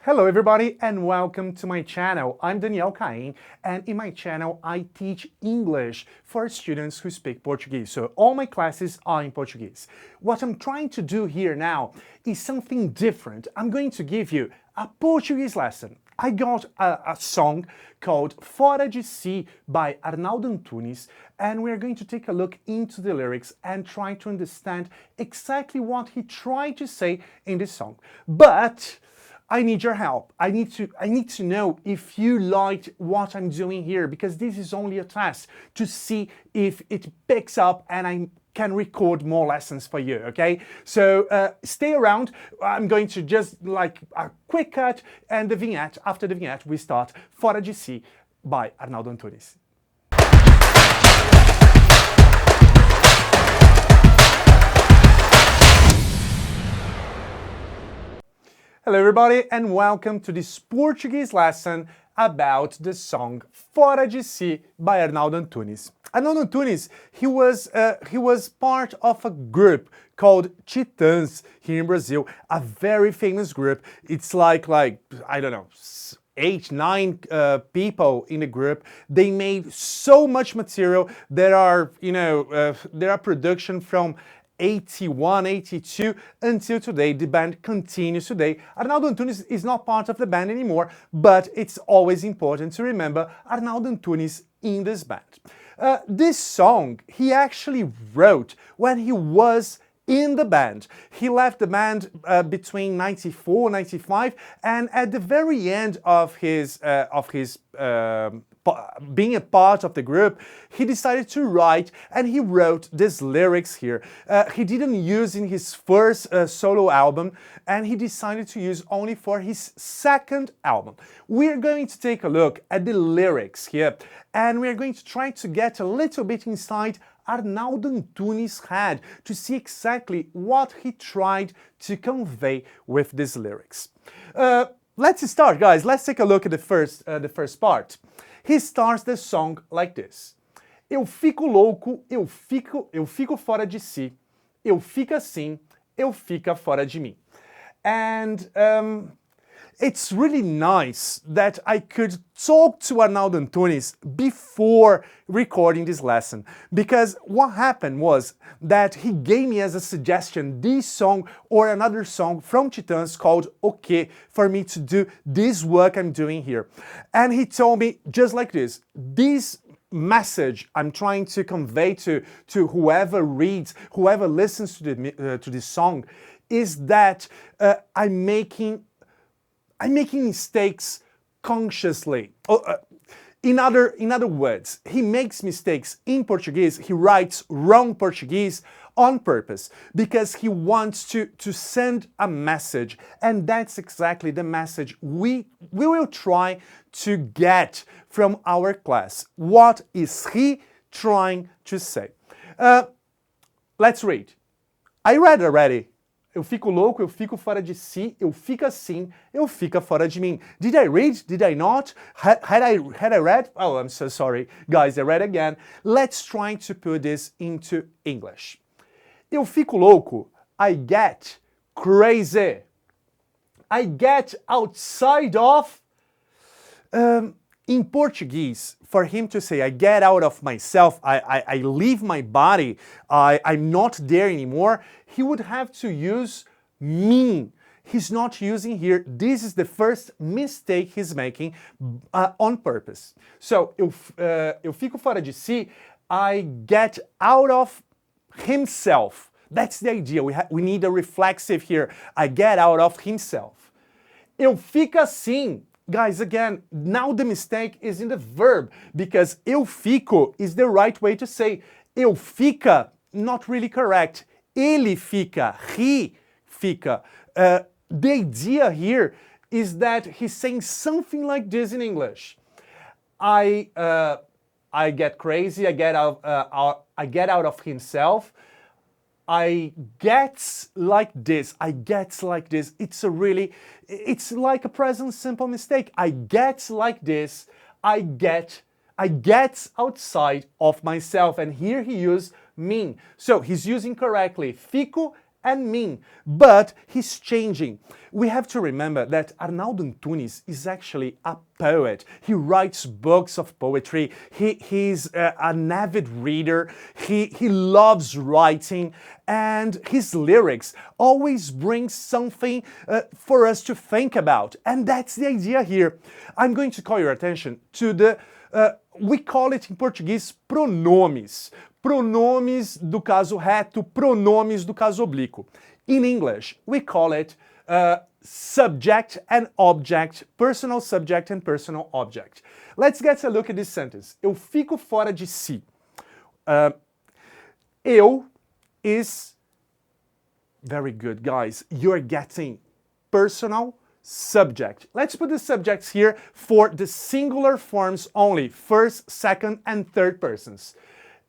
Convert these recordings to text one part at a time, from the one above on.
Hello everybody and welcome to my channel. I'm Daniel Cahen and in my channel I teach English for students who speak Portuguese. So all my classes are in Portuguese. What I'm trying to do here now is something different. I'm going to give you a Portuguese lesson. I got a song called Fora de Si by Arnaldo Antunes, and we're going to take a look into the lyrics and try to understand exactly what he tried to say in this song. But I need your help. I need to know if you liked what I'm doing here, because this is only a test to see if it picks up and I can record more lessons for you, okay? So stay around. I'm going to just like a quick cut and the vignette. After the vignette, we start Fora de Si by Arnaldo Antunes. Hello everybody and welcome to this Portuguese lesson about the song Fora de Si by Arnaldo Antunes. Arnaldo Antunes, he was part of a group called Titãs here in Brazil, a very famous group. It's like I don't know, 8, 9 people in the group. They made so much material. There are, there are production from 81, 82 until today. The band continues today. Arnaldo Antunes is not part of the band anymore, but it's always important to remember Arnaldo Antunes in this band. This song he actually wrote when he was in the band. He left the band between 94, 95, and at the very end of his being a part of the group, he decided to write, and he wrote these lyrics here. He didn't use in his first solo album, and he decided to use only for his second album. We're going to take a look at the lyrics here, and we're going to try to get a little bit inside Arnaldo Antunes' head to see exactly what he tried to convey with these lyrics. Let's start, guys. Let's take a look at the first part. He starts the song like this. Eu fico louco, eu fico fora de si, eu fico assim, eu fico fora de mim. And it's really nice that I could talk to Arnaldo Antunes before recording this lesson, because what happened was that he gave me as a suggestion this song or another song from Titãs called Okay for me to do this work I'm doing here. And he told me just like this message I'm trying to convey to whoever reads, whoever listens to this song, is that I'm making mistakes consciously. In other words, he makes mistakes in Portuguese, he writes wrong Portuguese on purpose, because he wants to send a message, and that's exactly the message we will try to get from our class. What is he trying to say? Let's read. I read already. Eu fico louco, eu fico fora de si, eu fico assim, eu fico fora de mim. Did I read? Did I not? Had I read? Oh, I'm so sorry. Guys, I read again. Let's try to put this into English. Eu fico louco. I get crazy. I get outside of... in Portuguese, for him to say, I get out of myself, I leave my body, I'm not there anymore, he would have to use mean. He's not using here. This is the first mistake he's making on purpose. So, eu fico fora de si, I get out of himself. That's the idea. We need a reflexive here. I get out of himself. Eu fico assim. Guys, again, now the mistake is in the verb, because eu fico is the right way to say. Eu fica, not really correct. Ele fica, he fica. The idea here is that he's saying something like this in English. I get crazy, I get out of himself. I gets like this, I gets like this. It's like a present simple mistake. I gets like this, I gets outside of myself. And here he used mean. So he's using correctly fico and mean, but he's changing. We have to remember that Arnaldo Antunes is actually a poet. He writes books of poetry. He's an avid reader. He loves writing, and his lyrics always bring something for us to think about. And that's the idea here. I'm going to call your attention to the, we call it in Portuguese, pronomes. Pronomes do caso reto, pronomes do caso oblíquo. In English, we call it subject and object, personal subject and personal object. Let's get a look at this sentence. Eu fico fora de si. Eu is very good, guys. You're getting personal subject. Let's put the subjects here for the singular forms only, first, second, and third persons.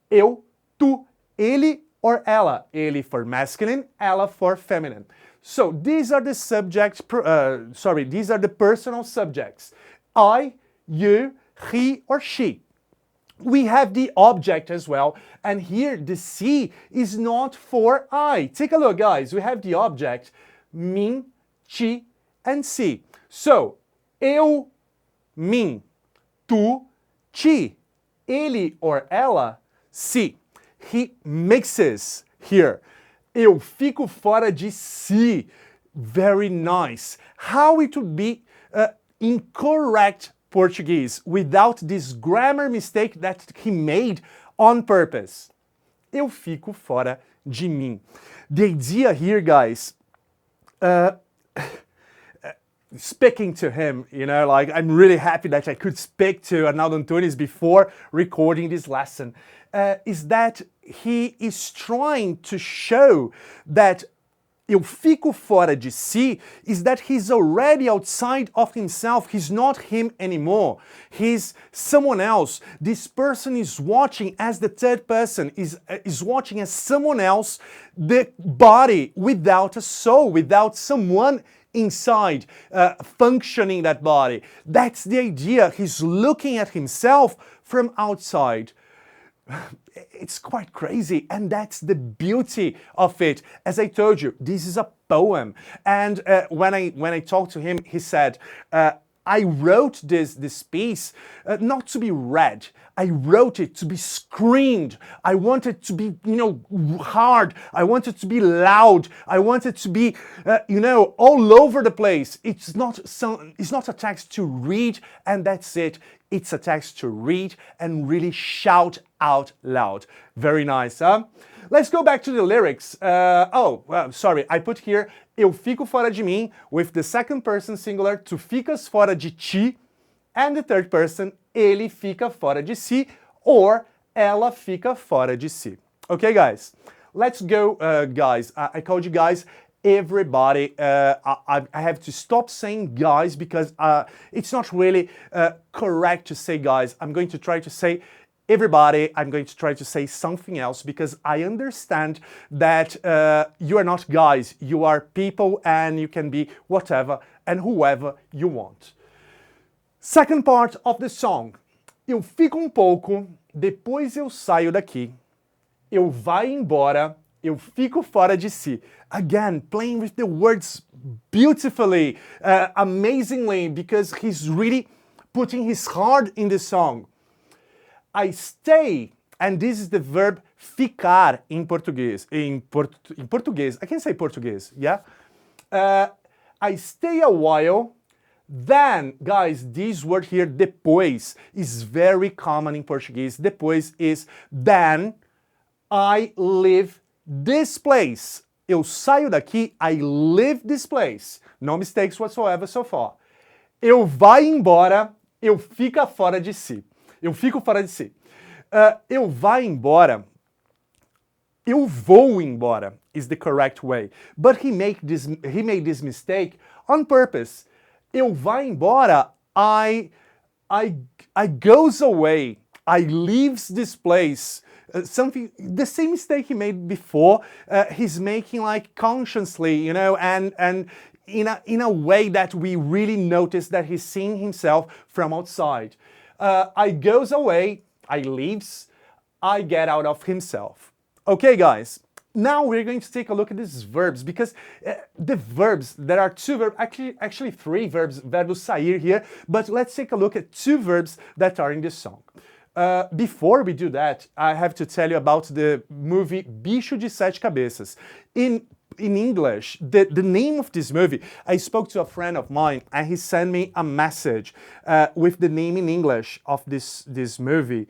Eu, tu, ele, or ela. Ele for masculine, ela for feminine. So these are the subjects, these are the personal subjects. I, you, he, or she. We have the object as well, and here the si is not for I. Take a look, guys. We have the object, mim, ti, and si. So, eu, mim, tu, ti, ele or ela, si. He mixes here. Eu fico fora de si. Very nice. How it would be incorrect Portuguese without this grammar mistake that he made on purpose. Eu fico fora de mim. The idea here, guys, speaking to him, you know, like I'm really happy that I could speak to Arnaldo Antunes before recording this lesson, is that he is trying to show that eu fico fora de si is that he's already outside of himself. He's not him anymore. He's someone else. This person is watching as the third person, is watching as someone else, the body without a soul, without someone inside, functioning that body. That's the idea. He's looking at himself from outside. It's quite crazy, and that's the beauty of it. As I told you, this is a poem, and when I talked to him, he said, I wrote this piece not to be read. I wrote it to be screamed. I want it to be, you know, hard. I want it to be loud. I want it to be, you know, all over the place. It's not a text to read, and that's it. It's a text to read and really shout out loud. Very nice, huh? Let's go back to the lyrics. Sorry, I put here, eu fico fora de mim, with the second person singular, tu ficas fora de ti, and the third person, ele fica fora de si, or ela fica fora de si. Okay, guys? Let's go, guys. I called you guys everybody. I have to stop saying guys because it's not really correct to say guys. I'm going to try to say everybody. I'm going to try to say something else because I understand that you are not guys. You are people and you can be whatever and whoever you want. Second part of the song. Eu fico pouco, depois eu saio daqui. Eu vai embora, eu fico fora de si. Again, playing with the words beautifully, amazingly, because he's really putting his heart in the song. I stay, and this is the verb ficar in Portuguese. In Portuguese, I can say Portuguese, yeah? I stay a while, then, guys, this word here, depois, is very common in Portuguese. Depois is then, I leave this place. Eu saio daqui, I leave this place. No mistakes whatsoever so far. Eu vai embora, eu fica fora de si. Eu fico fora de si. Eu vai embora, eu vou embora is the correct way. But he made this mistake on purpose. Eu vai embora, I goes away, I leaves this place. The same mistake he made before, he's making like consciously, you know, and in a way that we really notice that he's seeing himself from outside. I goes away, I leaves, I get out of himself. Okay, guys, Now we're going to take a look at these verbs, because the verbs, there are two verbs, actually three verbs, verbo sair here, but let's take a look at two verbs that are in this song. Before we do that, I have to tell you about the movie Bicho de Sete Cabeças. In English, the name of this movie, I spoke to a friend of mine and he sent me a message with the name in English of this movie.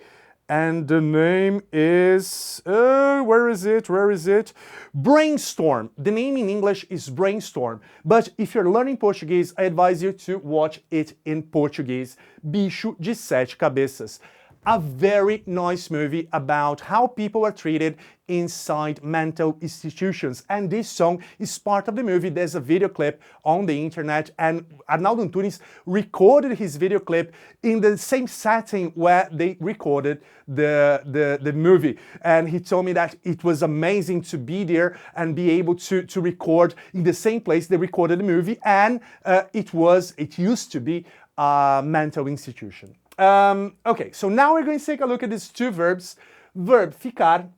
And the name is, where is it? Brainstorm. The name in English is Brainstorm. But if you're learning Portuguese, I advise you to watch it in Portuguese. Bicho de Sete Cabeças. A very nice movie about how people are treated inside mental institutions. And this song is part of the movie. There's a video clip on the internet, and Arnaldo Antunes recorded his video clip in the same setting where they recorded the movie. And he told me that it was amazing to be there and be able to record in the same place they recorded the movie, and it used to be a mental institution. Okay, so now we're going to take a look at these two verbs, verb ficar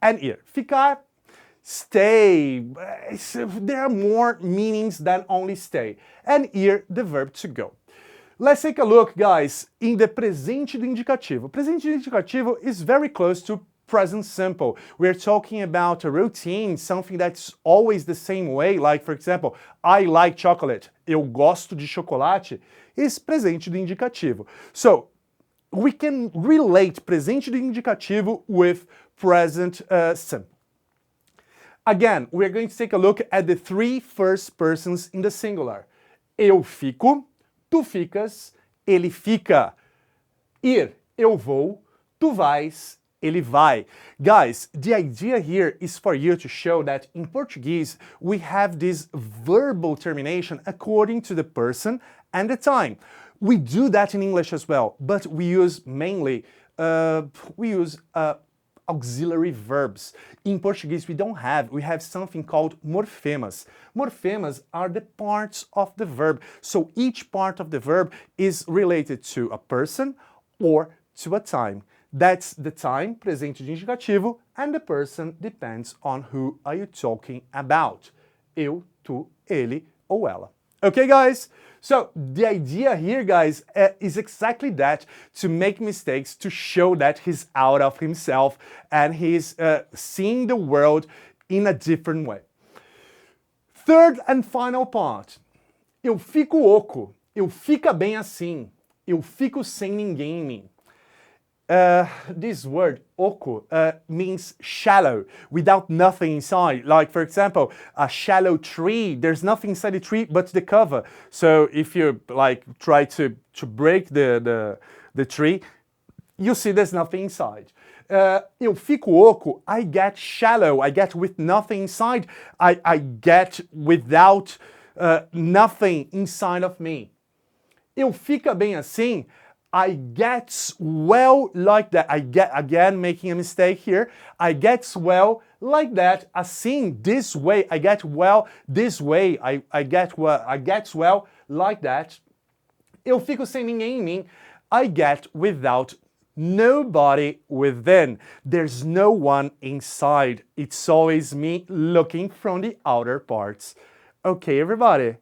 and ir. Ficar, stay. There are more meanings than only stay. And ir, the verb to go. Let's take a look, guys, in the presente do indicativo. Presente do indicativo is very close to present simple. We're talking about a routine, something that's always the same way, like, for example, I like chocolate. Eu gosto de chocolate. Is presente do indicativo. So, we can relate presente do indicativo with present simple. Again, we're going to take a look at the three first persons in the singular. Eu fico, tu ficas, ele fica. Ir, eu vou, tu vais, ele vai. Guys, the idea here is for you to show that in Portuguese we have this verbal termination according to the person and the time. We do that in English as well, but we use mainly, auxiliary verbs. In Portuguese we have something called morphemas. Morphemas are the parts of the verb, so each part of the verb is related to a person or to a time. That's the time, presente de indicativo, and the person depends on who are you talking about. Eu, tu, ele ou ela. Okay, guys? So the idea here, guys, is exactly that, to make mistakes, to show that he's out of himself and he's seeing the world in a different way. Third and final part. Eu fico oco. Eu fica bem assim. Eu fico sem ninguém em mim. This word, oco, means shallow, without nothing inside. Like, for example, a shallow tree, there's nothing inside the tree but the cover. So if you like try to break the tree, you see there's nothing inside. Eu fico oco, I get shallow, I get with nothing inside. I get without nothing inside of me. Eu fica bem assim, I get well like that. I get, again, making a mistake here. I get well like that. Assim, this way. I get well this way. I get well like that. Eu fico sem ninguém em mim. I get without nobody within. There's no one inside. It's always me looking from the outer parts. Okay, everybody.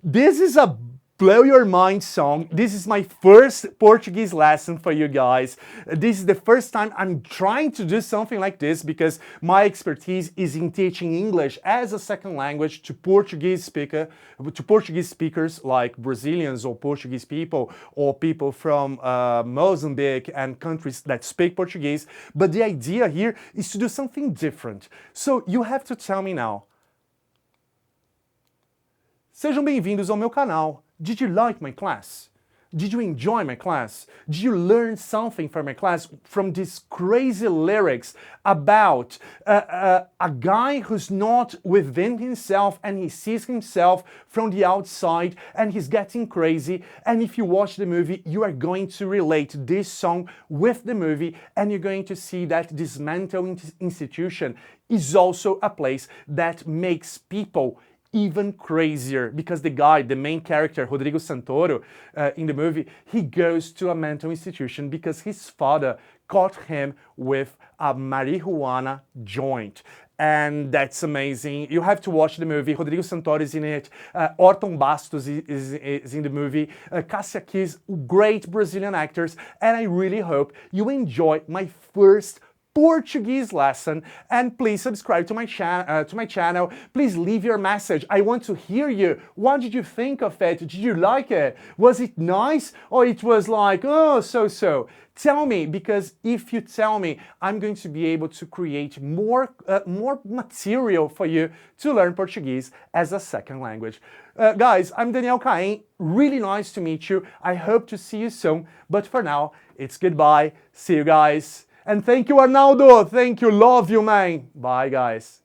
This is a blow your mind song. This is my first Portuguese lesson for you guys. This is the first time I'm trying to do something like this, because my expertise is in teaching English as a second language to Portuguese speakers like Brazilians or Portuguese people or people from Mozambique and countries that speak Portuguese. But the idea here is to do something different. So you have to tell me now. Sejam bem-vindos ao meu canal. Did you like my class? Did you enjoy my class? Did you learn something from my class, from these crazy lyrics about a guy who's not within himself and he sees himself from the outside and he's getting crazy? And if you watch the movie, you are going to relate this song with the movie, and you're going to see that this mental institution is also a place that makes people even crazier, because the guy, the main character, Rodrigo Santoro, in the movie, he goes to a mental institution because his father caught him with a marijuana joint. and that's amazing. You have to watch the movie. Rodrigo Santoro is in it. Orton Bastos is in the movie. Cássia Kiss, great Brazilian actors, and I really hope you enjoy my first Portuguese lesson, and please subscribe to my channel. Please leave your message. I want to hear you. What did you think of it? Did you like it? Was it nice, or it was like, oh, so? Tell me, because if you tell me, I'm going to be able to create more material for you to learn Portuguese as a second language. Guys, I'm Daniel Cahen. Really nice to meet you. I hope to see you soon, but for now, it's goodbye. See you guys. And thank you, Arnaldo. Thank you. Love you, man. Bye, guys.